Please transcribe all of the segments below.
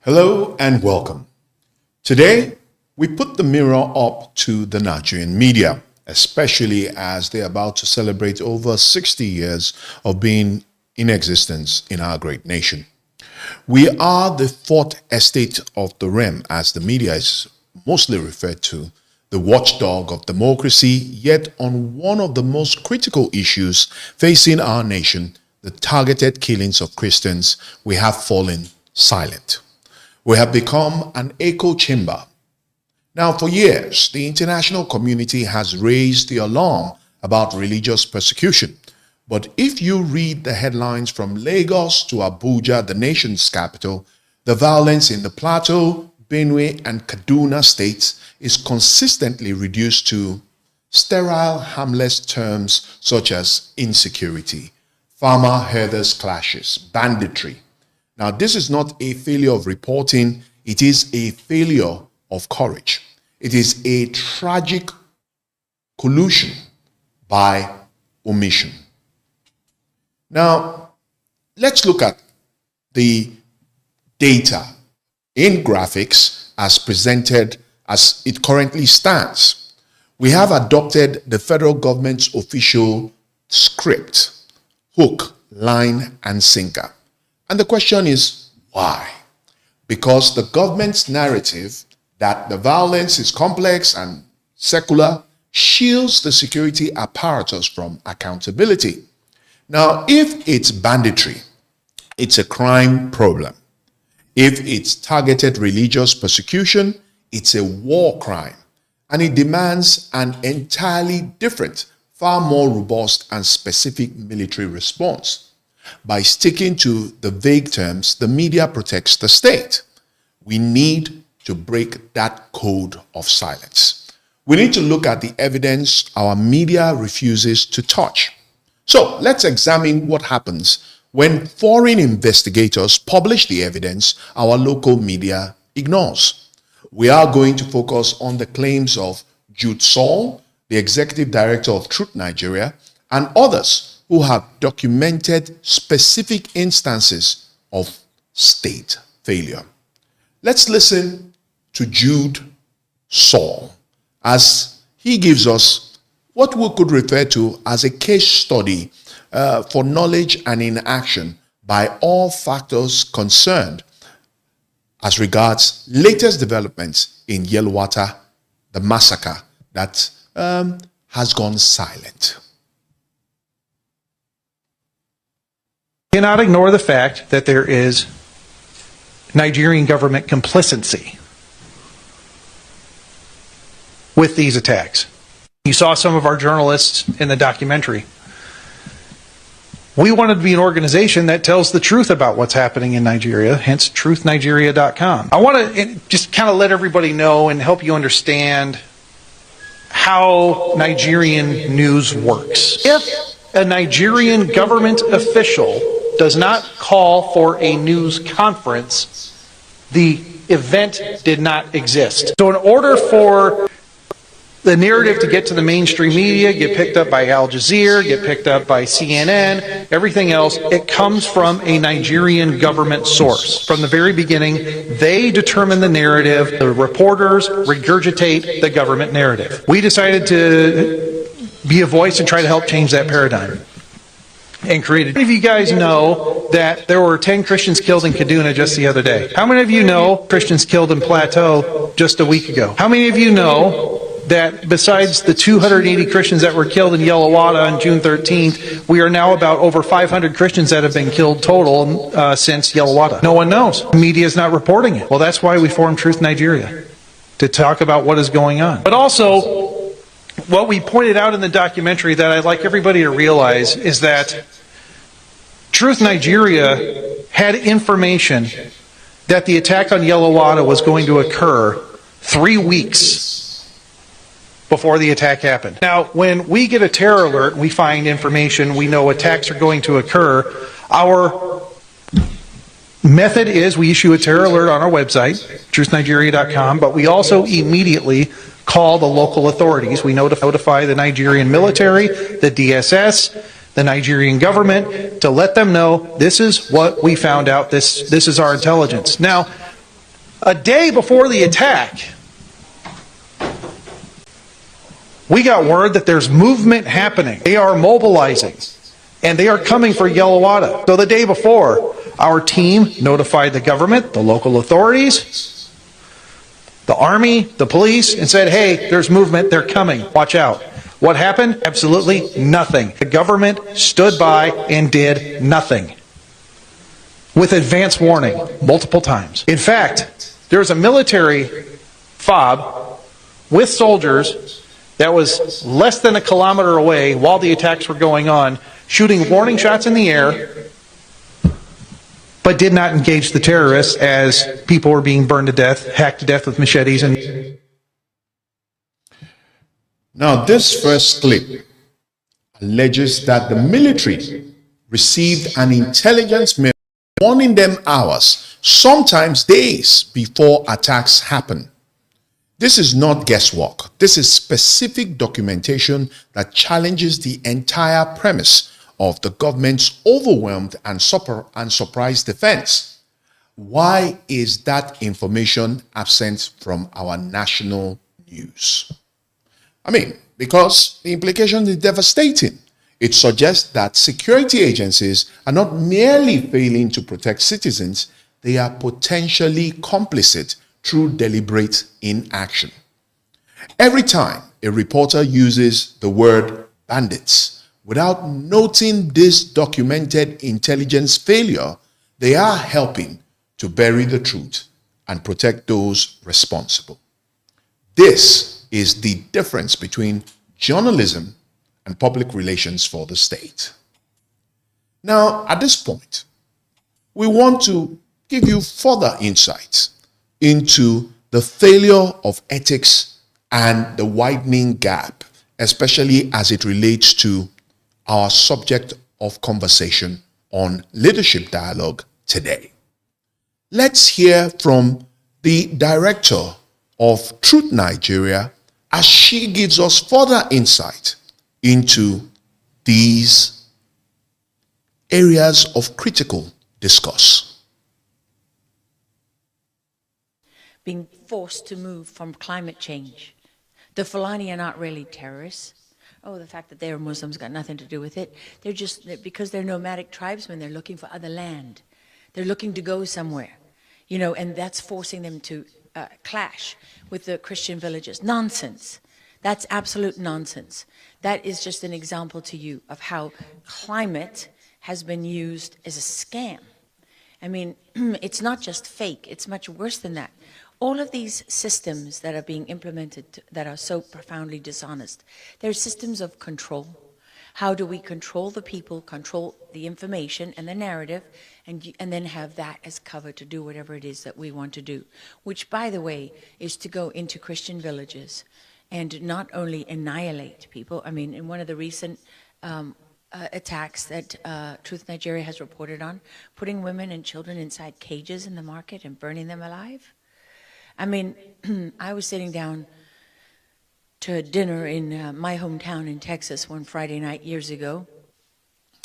Hello and welcome. Today, we put the mirror up to the Nigerian media, especially as they're about to celebrate over 60 years of being in existence in our great nation. We are the fourth estate of the realm, as the media is mostly referred to, the watchdog of democracy, yet on one of the most critical issues facing our nation, the targeted killings of Christians, we have fallen silent. We have become an echo chamber. Now, for years, the international community has raised the alarm about religious persecution. But if you read the headlines from Lagos to Abuja, the nation's capital, the violence in the Plateau, Benue, and Kaduna states is consistently reduced to sterile, harmless terms such as insecurity, farmer-herders clashes, banditry. Now, this is not a failure of reporting, it is a failure of courage. It is a tragic collusion by omission. Now, let's look at the data in graphics as presented as it currently stands. We have adopted the federal government's official script, hook, line, and sinker. And the question is, why? Because the government's narrative that the violence is complex and secular shields the security apparatus from accountability. Now, if it's banditry, it's a crime problem. If it's targeted religious persecution, it's a war crime. And it demands an entirely different, far more robust and specific military response. By sticking to the vague terms, the media protects the state. We need to break that code of silence. We need to look at the evidence our media refuses to touch. So let's examine what happens when foreign investigators publish the evidence our local media ignores. We are going to focus on the claims of Jude Saul, the executive director of Truth Nigeria, and others who have documented specific instances of state failure. Let's listen to Jude Saul as he gives us what we could refer to as a case study for knowledge and inaction by all factors concerned as regards latest developments in Yelwata, the massacre that has gone silent. Cannot ignore the fact that there is Nigerian government complicity with these attacks. You saw some of our journalists in the documentary. We wanted to be an organization that tells the truth about what's happening in Nigeria, hence truthnigeria.com. I want to just kind of let everybody know and help you understand how Nigerian news works. If a Nigerian government official does not call for a news conference, the event did not exist. So in order for the narrative to get to the mainstream media, get picked up by Al Jazeera, get picked up by CNN, everything else, it comes from a Nigerian government source. From the very beginning, they determine the narrative. The reporters regurgitate the government narrative. We decided to be a voice and try to help change that paradigm. And created. How many of you guys know that there were 10 Christians killed in Kaduna just the other day? How many of you know Christians killed in Plateau just a week ago? How many of you know that besides the 280 Christians that were killed in Yelwata on June 13th, we are now about over 500 Christians that have been killed total since Yelwata? No one knows. The media is not reporting it. Well, that's why we formed Truth Nigeria, to talk about what is going on. But also, what we pointed out in the documentary that I'd like everybody to realize is that Truth Nigeria had information that the attack on Yelwata was going to occur 3 weeks before the attack happened. Now, when we get a terror alert, we find information, we know attacks are going to occur, our method is we issue a terror alert on our website, truthnigeria.com, but we also immediately call the local authorities. We notify the Nigerian military, the DSS, the Nigerian government, to let them know this is what we found out, this is our intelligence. Now, A day before the attack, we got word that there's movement happening. They are mobilizing, and they are coming for Yellowwater. So the day before, our team notified the government, the local authorities, the army, the police, and said, hey, there's movement, they're coming, watch out. What happened? Absolutely nothing. The government stood by and did nothing. With advance warning, multiple times. In fact, there's a military fob with soldiers that was less than a kilometer away while the attacks were going on, shooting warning shots in the air, but did not engage the terrorists as people were being burned to death, hacked to death with machetes. And now, this first clip alleges that the military received an intelligence mail warning them hours, sometimes days before attacks happen. This is not guesswork. This is specific documentation that challenges the entire premise of the government's overwhelmed and surprise defense. Why is that information absent from our national news? I mean, because the implication is devastating. It suggests that security agencies are not merely failing to protect citizens, they are potentially complicit through deliberate inaction. Every time a reporter uses the word bandits without noting this documented intelligence failure, they are helping to bury the truth and protect those responsible. This is the difference between journalism and public relations for the state. Now, at this point, we want to give you further insights into the failure of ethics and the widening gap, especially as it relates to our subject of conversation on leadership dialogue today. Let's hear from the director of Truth Nigeria as she gives us further insight into these areas of critical discourse. Being forced to move from climate change. The Fulani are not really terrorists. Oh, the fact that they're Muslims got nothing to do with it. They're just, because they're nomadic tribesmen, they're looking for other land. They're looking to go somewhere, and that's forcing them to clash with the Christian villages. Nonsense. That's absolute nonsense. That is just an example to you of how climate has been used as a scam. I mean, it's not just fake, it's much worse than that. All of these systems that are being implemented that are so profoundly dishonest, they're systems of control. How do we control the people, control the information and the narrative, and then have that as cover to do whatever it is that we want to do, which, by the way, is to go into Christian villages and not only annihilate people. I mean, in one of the recent attacks that Truth Nigeria has reported on, putting women and children inside cages in the market and burning them alive. I mean, I was sitting down to a dinner in my hometown in Texas one Friday night years ago.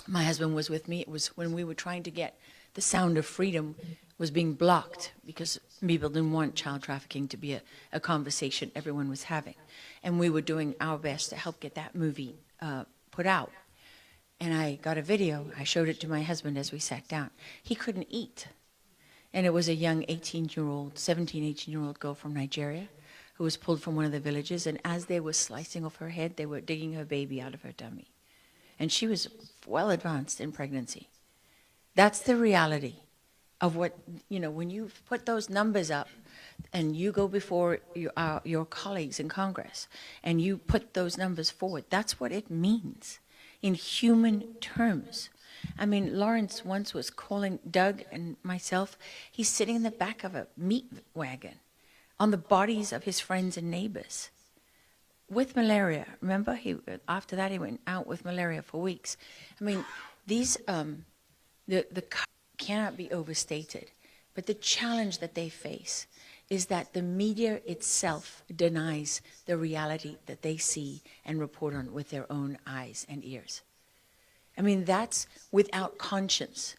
My husband was with me. It was when we were trying to get the sound of freedom was being blocked because people didn't want child trafficking to be a conversation everyone was having. And we were doing our best to help get that movie put out. And I got a video. I showed it to my husband as we sat down. He couldn't eat. And it was a young 18-year-old, 18-year-old girl from Nigeria who was pulled from one of the villages. And as they were slicing off her head, they were digging her baby out of her tummy. And she was well advanced in pregnancy. That's the reality of what, when you put those numbers up and you go before your colleagues in Congress and you put those numbers forward, that's what it means in human terms. I mean, Lawrence once was calling Doug and myself. He's sitting in the back of a meat wagon on the bodies of his friends and neighbors with malaria. Remember, after that he went out with malaria for weeks. I mean, these the cannot be overstated. But the challenge that they face is that the media itself denies the reality that they see and report on with their own eyes and ears. I mean, that's without conscience.